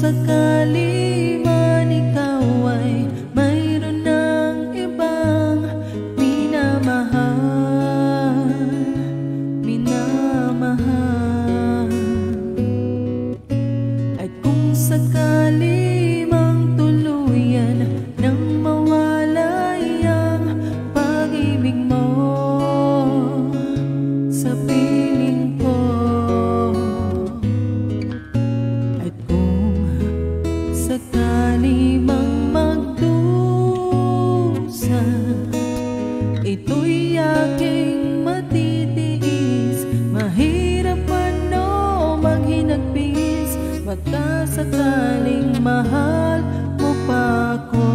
sakali man ikaw ay mayroon ng ibang minamahal, at kung sakali mang tuluyan nang mawalay ang pag-ibig mo sa piling ko, at kung sakali mang magdusa, ito'y aking matitiis. Mahirap ano maghinagpis, baka sakaling mahal mo pa ako.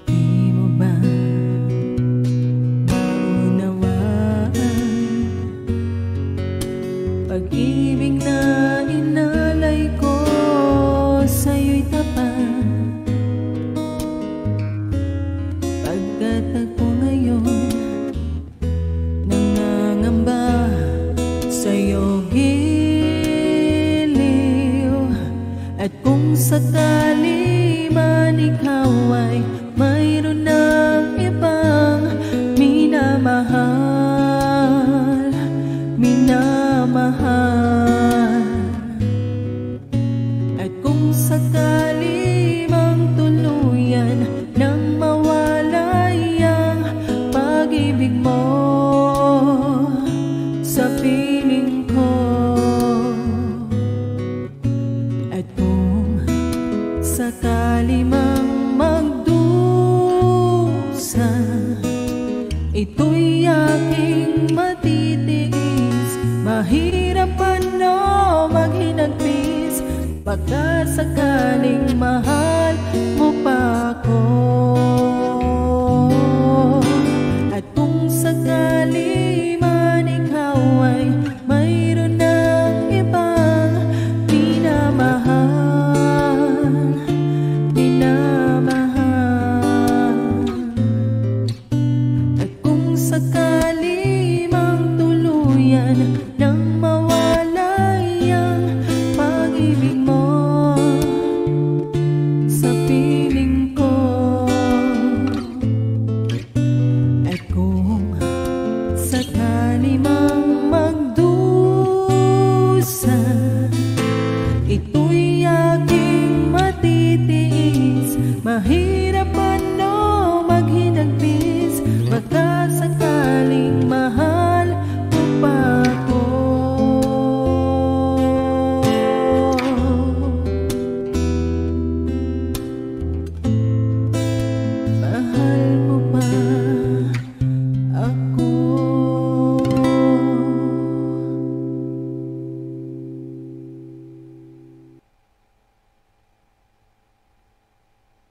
Di mo ba naunawaan pag-ibig na inalay ko sa'yo'y tapat? Pagkatagpo ngayon, nangangamba sa'yo giliw, at kung sakali man ikaw ay mayroon ng ibang minamahal, at kung sakali mang tuluyan nang mawalay ang pag-ibig mo sa piling ko, at kung sakali mang magdusa, ito'y aking matitiis. Mahirap ano maghinagpis, baka sakaling mahal mo pa ako.